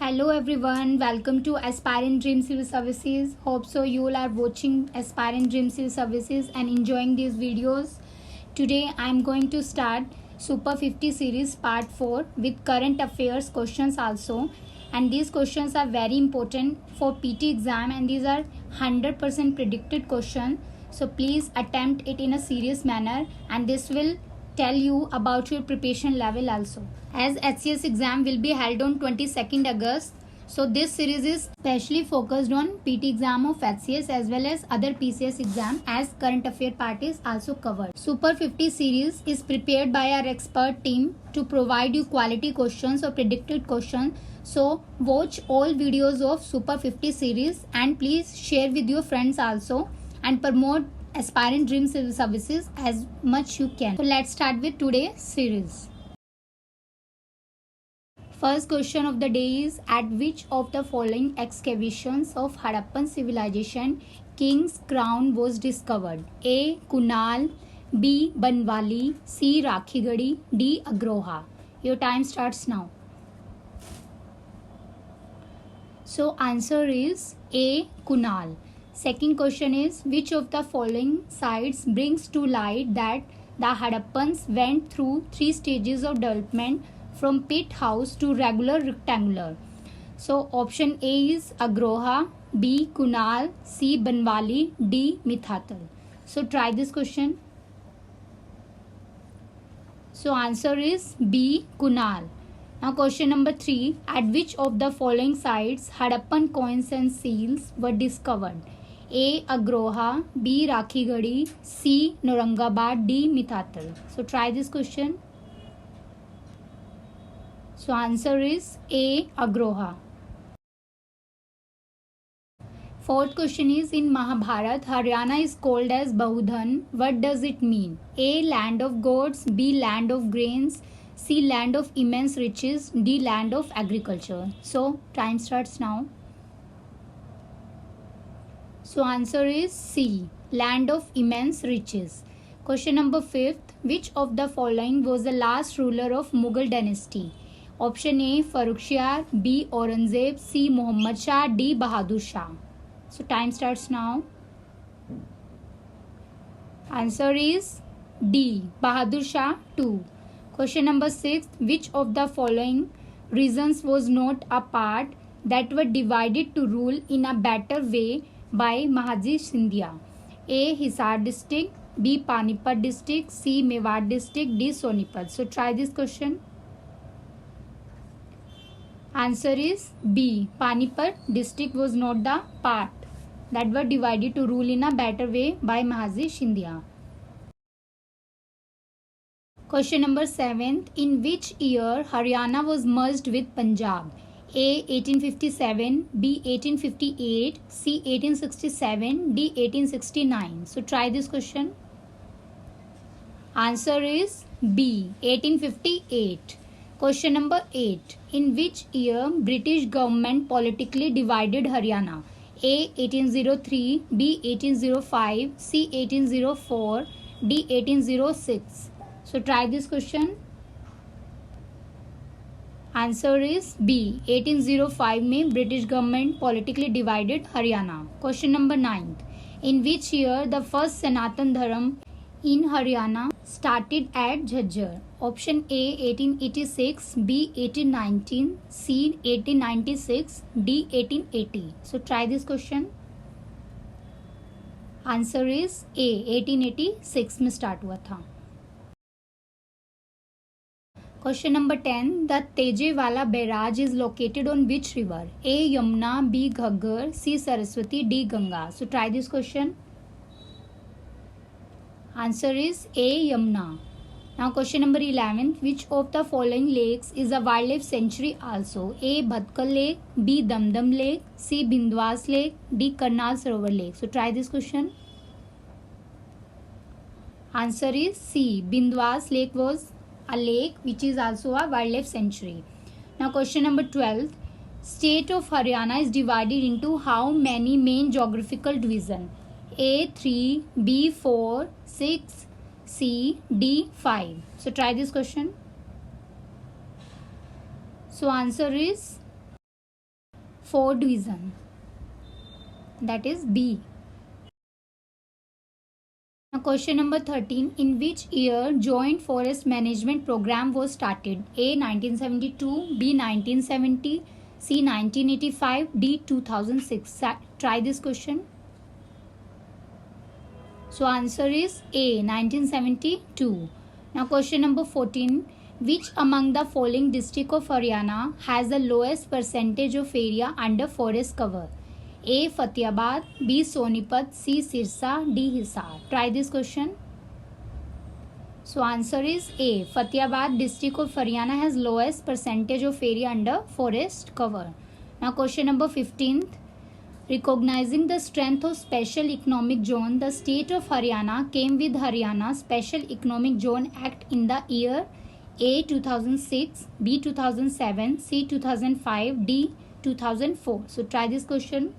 Hello everyone, welcome to Aspirant Dream Civil Services. Hope so you all are watching Aspirant Dream Civil Services and enjoying these videos. Today I am going to start Super 50 series part 4 with current affairs questions also, and these questions are very important for PT exam and these are 100% predicted question. So please attempt it in a serious manner and this will tell you about your preparation level also. As HCS exam will be held on 22nd August, so this series is specially focused on PT exam of HCS as well as other PCS exam, as current affair part is also covered. Super 50 series is prepared by our expert team to provide you quality questions or predicted questions. So watch all videos of Super 50 series and please share with your friends also and promote Aspirant Dream Civil Services as much you can. So let's start with today's series. First question of the day is, at which of the following excavations of Harappan civilization king's crown was discovered? A. Kunal, B. Banwali, C. Rakhigadi, D. Agroha. Your time starts now. So answer is A. Kunal. Second question is, which of the following sites brings to light that the Harappans went through 3 stages of development from pit house to regular rectangular? So option A is Agroha, B. Kunal, C. Banwali, D. Mithatal. So try this question. So answer is B. Kunal. Now question number 3, at which of the following sites Harappan coins and seals were discovered? A. Agroha, B. Rakhigadi, C. Naurangabad, D. Mithatal. So try this question. So answer is A. Agroha. Fourth question is, in Mahabharat, Haryana is called as Bahudhan. What does it mean? A. Land of gods, B. Land of grains, C. Land of immense riches, D. Land of agriculture. So time starts now. So answer is C. Land of immense riches. Question number 5th, which of the following was the last ruler of Mughal dynasty? Option A. Farrukhsiyar, B. Aurangzeb, C. Muhammad Shah, D. Bahadur Shah. So time starts now. Answer is D. Bahadur Shah 2. Question number 6, which of the following regions was not a part that were divided to rule in a better way by Mahadji Scindia? A. Hisar district, B. Panipat district, C. Mewar district, D. Sonipat. So try this question. Answer is B. Panipat district was not the part that were divided to rule in a better way by Mahadji Scindia. Question number 7, in which year Haryana was merged with Punjab? A. 1857, B. 1858, C. 1867, D. 1869. So try this question. Answer is B. 1858. Question number 8, in which year British government politically divided Haryana? A. 1803, B. 1805, C. 1804, D. 1806. So try this question. Answer is B. 1805 में British government politically divided Haryana. Question number 9, in which year the first Sanatan Dharam in Haryana started at Jhajjar? Option A. 1886, B. 1819, C. 1896, D. 1880. So try this question. Answer is A. 1886 में start हुआ था. Question number 10, the Tejewala Barrage is located on which river? A. Yamuna, B. Ghaggar, C. Saraswati, D. Ganga. So try this question. Answer is A. Yamuna. Now question number 11, which of the following lakes is a wildlife sanctuary also? A. Bhatkal Lake, B. Damdam Lake, C. Bindwas Lake, D. Karnal Sarovar Lake. So try this question. Answer is C. Bindwas Lake was a lake which is also a wildlife sanctuary. Now question number 12, state of Haryana is divided into how many main geographical division? A. 3, B. 4, 6, C, D. 5. So try this question. So answer is 4 division. That is B. Now question number 13. In which year Joint Forest Management Program was started? A. 1972, B. 1970, C. 1985, D. 2006. Try this question. So answer is A. 1972. Now question number 14. Which among the following district of Haryana has the lowest percentage of area under forest cover? A. Fatehabad, B. Sonipat, C. Sirsa, D. Hisar. Try this question. So answer is A. Fatehabad district of Haryana has lowest percentage of area under forest cover. Now question number 15th. Recognizing the strength of Special Economic Zone, the state of Haryana came with Haryana Special Economic Zone Act in the year A. 2006, B. 2007, C. 2005, D. 2004. So try this question.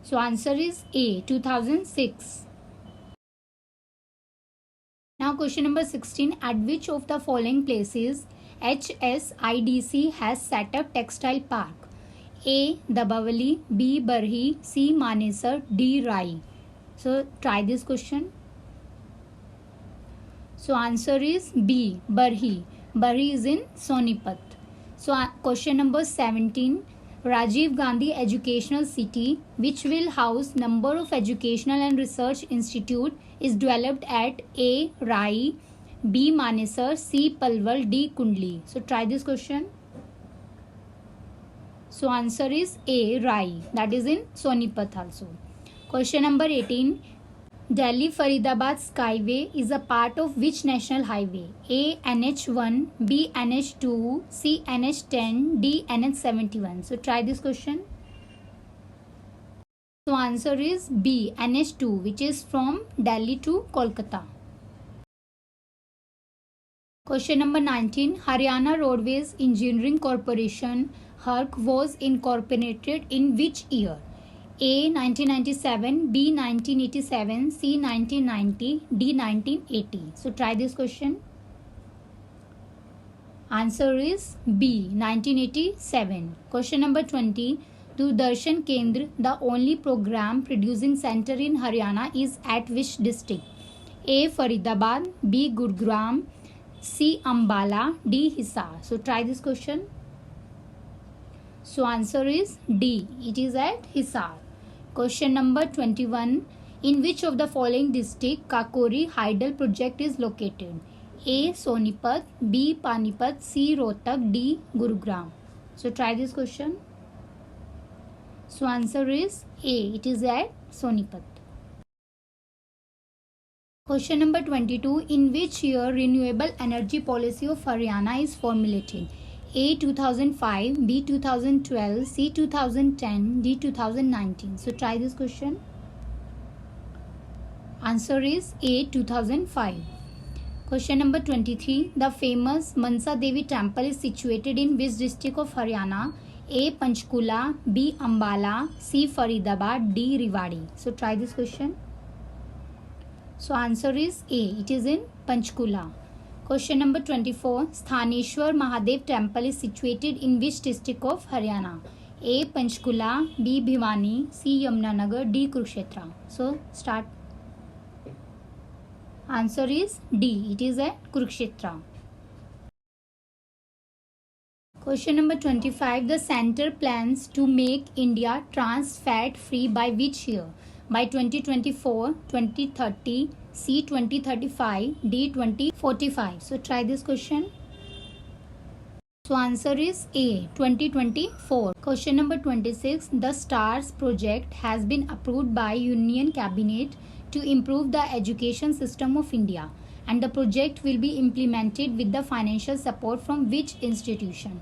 So answer is A. 2006. Now question number 16. At which of the following places HSIDC has set up textile park? A. Dabawali, B. Barhi, C. Manesar, D. Rai. So try this question. So answer is B. Barhi. Barhi is in Sonipat. So question number 17. Rajiv Gandhi Educational City, which will house number of educational and research institute, is developed at A. Rai, B. Manesar, C. Palwal, D. Kundli. So try this question. So answer is A. Rai. That is in Sonipat also. Question number 18. Delhi Faridabad Skyway is a part of which national highway? A. NH1, B. NH2, C. NH10, D. NH71. So try this question. So answer is B. NH2, which is from Delhi to Kolkata. Question number 19. Haryana Roadways Engineering Corporation HARC was incorporated in which year? A. 1997, B. 1987, C. 1990, D. 1980. So try this question. Answer is B. 1987. Question number 20. Doordarshan Kendra, the only program producing center in Haryana, is at which district? A. Faridabad, B. Gurugram, C. Ambala, D. Hisar. So try this question. So answer is D. It is at Hisar. Question number 21. In which of the following district Kakori Hydel project is located? A. Sonipat, B. Panipat, C. Rohtak, D. Gurugram. So try this question. So answer is A. It is at Sonipat. Question number 22. In which year renewable energy policy of Haryana is formulated? A. 2005, B. 2012, C. 2010, D. 2019. So try this question. Answer is A. 2005. Question number 23. The famous Mansa Devi temple is situated in which district of Haryana? A. Panchkula, B. Ambala, C. Faridabad, D. Rewari. So try this question. So answer is A. It is in Panchkula. Question number 24. Sthaneshwar Mahadev temple is situated in which district of Haryana? A. Panchkula, B. Bhiwani, C. Yamunanagar, D. Kurukshetra. So start. Answer is D. It is at Kurukshetra. Question number 25. The center plans to make India trans fat free by which year? By 2024, 2030, C. 2035, D. 2045. So try this question. So answer is A. 2024. Question number 26. The STARS project has been approved by Union Cabinet to improve the education system of India, and the project will be implemented with the financial support from which institution?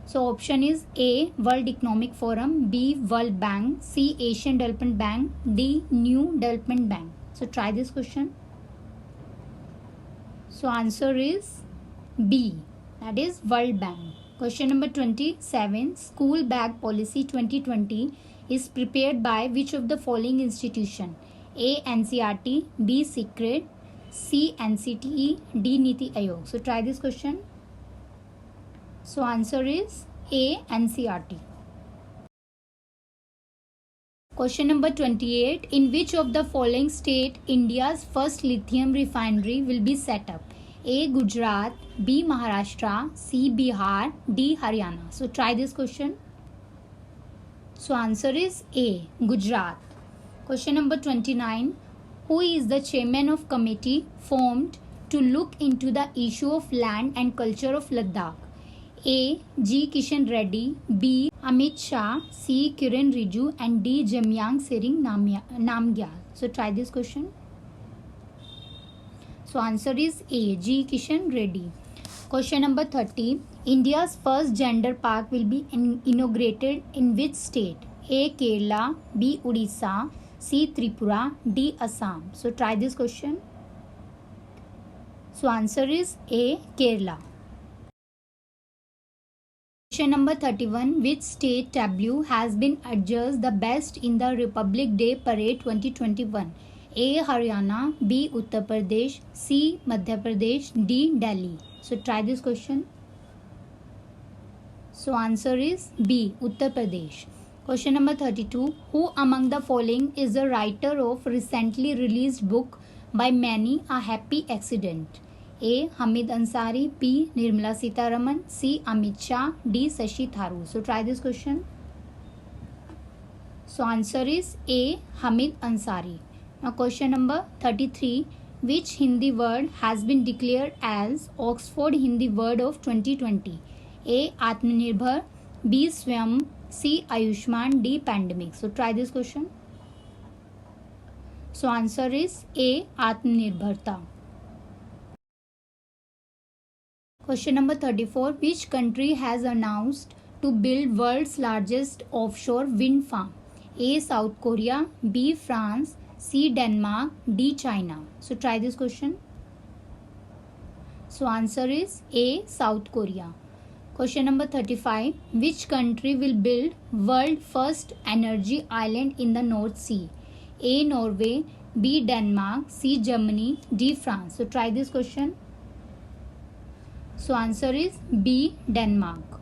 So option is A. World Economic Forum, B. World Bank, C. Asian Development Bank, D. New Development Bank. So try this question. So answer is B. That is World Bank. Question number 27. School Bag Policy 2020 is prepared by which of the following institution? A. NCERT, B. Secret, C. NCTE, D. Niti Aayog. So try this question. So answer is A. NCERT. Question number 28. In which of the following state India's first lithium refinery will be set up? A. Gujarat, B. Maharashtra, C. Bihar, D. Haryana. So try this question. So answer is A. Gujarat. Question number 29. Who is the chairman of committee formed to look into the issue of land and culture of Ladakh? A. G. Kishan Reddy, B. Amit Shah, C. Kiran Rijiju, and D. Jamyang Sering Namgyal. So try this question. So answer is A. G. Kishan Reddy. Question number 30. India's first gender park will be inaugurated in which state? A. Kerala, B. Odisha, C. Tripura, D. Assam. So try this question. So answer is A. Kerala. Question number 31. Which state tableau has been adjudged the best in the Republic Day Parade 2021? A. Haryana, B. Uttar Pradesh, C. Madhya Pradesh, D. Delhi. So try this question. So answer is B. Uttar Pradesh. Question number 32. Who among the following is the writer of recently released book by many A Happy Accident? A. Hamid Ansari, B. Nirmala Sitharaman, C. Amit Shah, D. Shashi Tharoor. So try this question. So answer is A. Hamid Ansari. Now question number 33. Which Hindi word has been declared as Oxford Hindi Word of 2020? A. Atmanirbhar, B. Swayam, C. Ayushman, D. Pandemic. So try this question. So answer is A. Atmanirbharta. Question number 34. Which country has announced to build world's largest offshore wind farm? A. South Korea, B. France, C. Denmark, D. China. So try this question. So answer is A. South Korea. Question number 35. Which country will build world first energy island in the North Sea? A. Norway, B. Denmark, C. Germany, D. France. So try this question. So answer is B. Denmark.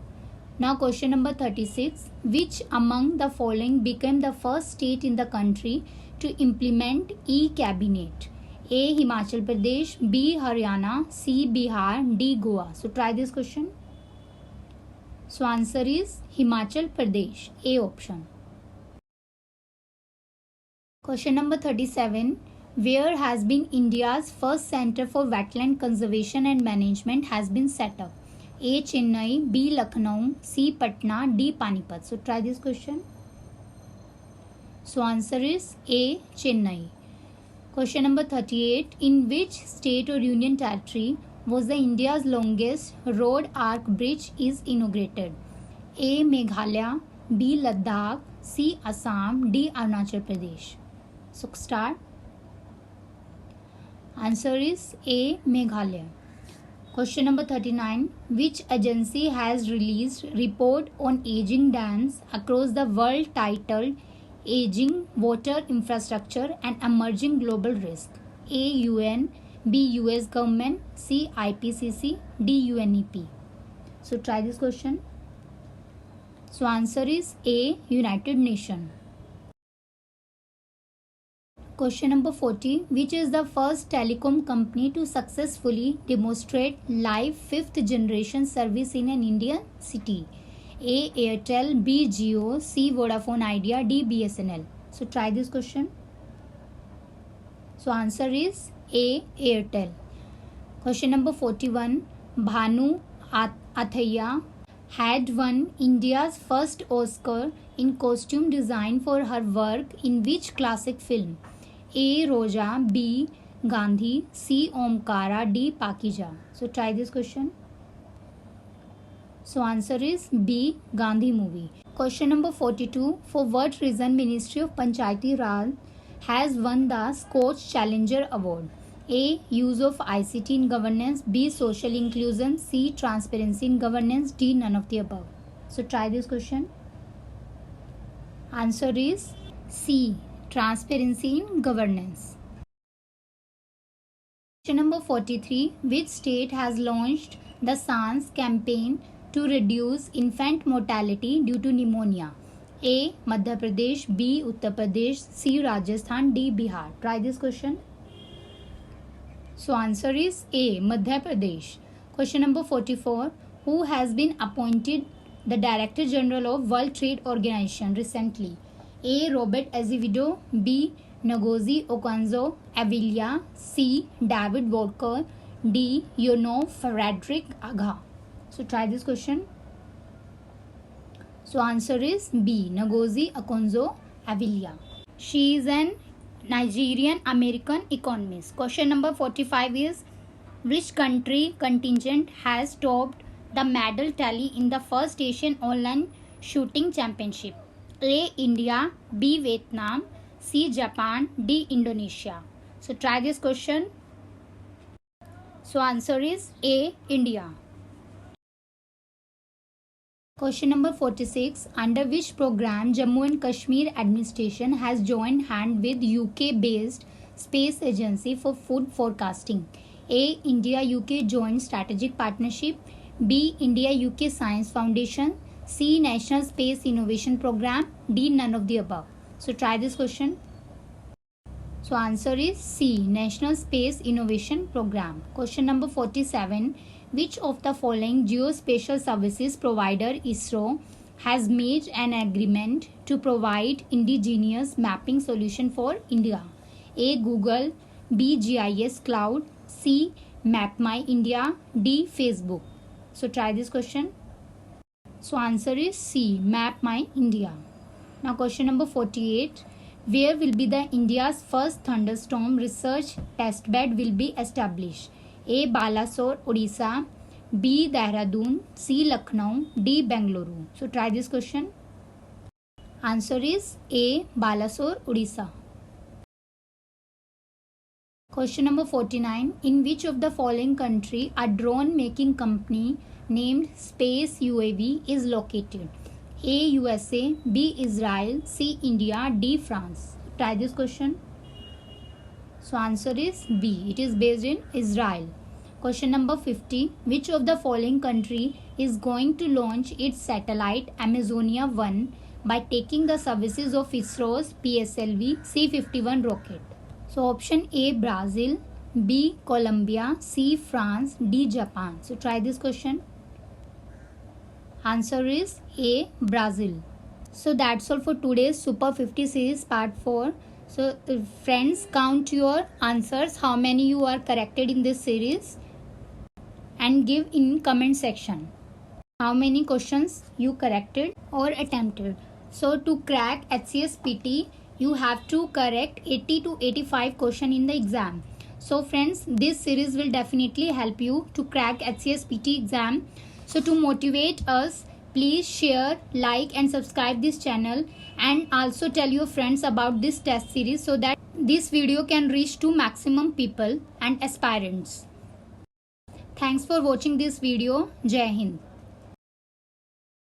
Now question number 36. Which among the following became the first state in the country to implement e-cabinet? A. Himachal Pradesh, B. Haryana, C. Bihar, D. Goa. So try this question. So answer is Himachal Pradesh, A option. Question number 37. Where has been India's first center for wetland conservation and management has been set up? A. Chennai, B. Lucknow, C. Patna, D. Panipat. So try this question. So answer is A. Chennai. Question number 38. In which state or union territory was the India's longest road arc bridge is inaugurated? A. Meghalaya, B. Ladakh, C. Assam, D. Arunachal Pradesh. So start. Answer is A. Meghalaya. Question number 39. Which agency has released report on aging dams across the world titled Aging Water Infrastructure and Emerging Global Risk? A. UN, B. US Government, C. IPCC, D. UNEP. So try this question. So answer is A. United Nations. Question number 40. Which is the first telecom company to successfully demonstrate live 5th generation service in an Indian city? A. Airtel, B. Jio, C. Vodafone Idea, D. BSNL. So try this question. So answer is A. Airtel. Question number 41. Bhanu Athaiya had won India's first Oscar in costume design for her work in which classic film? A. Roja, B. Gandhi, C. Omkara, D. Pakija. So try this question. So answer is B. Gandhi movie. Question number 42. For what reason Ministry of Panchayati Raj has won the Scotch Challenger Award? A. Use of ICT in governance, B. Social inclusion, C. Transparency in governance, D. None of the above. So try this question. Answer is C. Transparency in governance. Question number 43. Which state has launched the SANS campaign to reduce infant mortality due to pneumonia? A. Madhya Pradesh, B. Uttar Pradesh, C. Rajasthan, D. Bihar. Try this question. So answer is A. Madhya Pradesh. Question number 44. Who has been appointed the Director General of World Trade Organization recently? A. Robert Azevedo, B. Ngozi Okonjo-Iweala, C. David Walker, D. Frederick Agha. So try this question. So answer is B. Ngozi Okonjo-Iweala. She is an Nigerian American economist. Question number 45 is, which country contingent has topped the medal tally in the first Asian online shooting championship? A. India, B. Vietnam, C. Japan, D. Indonesia. So try this question. So answer is A. India. Question number 46. Under which program Jammu and Kashmir administration has joined hand with UK-based Space Agency for food forecasting? A. India-UK Joint Strategic Partnership, B. India-UK Science Foundation, C. National Space Innovation Program, D. None of the above. So try this question. So answer is C. National Space Innovation Program. Question number 47. Which of the following geospatial services provider ISRO has made an agreement to provide indigenous mapping solution for India? A. Google, B. GIS Cloud, C. MapMyIndia, D. Facebook. So try this question. So answer is C. MapMyIndia. Now question number 48. Where will be the India's first thunderstorm research test bed will be established? A. Balasore, Odisha, B. Dehradun, C. Lucknow, D. Bengaluru. So try this question. Answer is A. Balasore, Odisha. Question number 49. In which of the following country a drone making company named Space UAV is located? A. USA, B. Israel, C. India, D. France. Try this question. So answer is B. It is based in Israel. Question number 50. Which of the following country is going to launch its satellite Amazonia 1 by taking the services of ISRO's PSLV C-51 rocket? So option A. Brazil, B. Colombia, C. France, D. Japan. So try this question. Answer is A. Brazil. So that's all for today's Super 50 series part 4. So friends, count your answers, how many you are corrected in this series, and give in comment section how many questions you corrected or attempted. So to crack HCS PT, you have to correct 80 to 85 question in the exam. So friends, this series will definitely help you to crack HCS PT exam. So to motivate us, please share, like and subscribe this channel, and also tell your friends about this test series so that this video can reach to maximum people and aspirants. Thanks for watching this video. Jai Hind.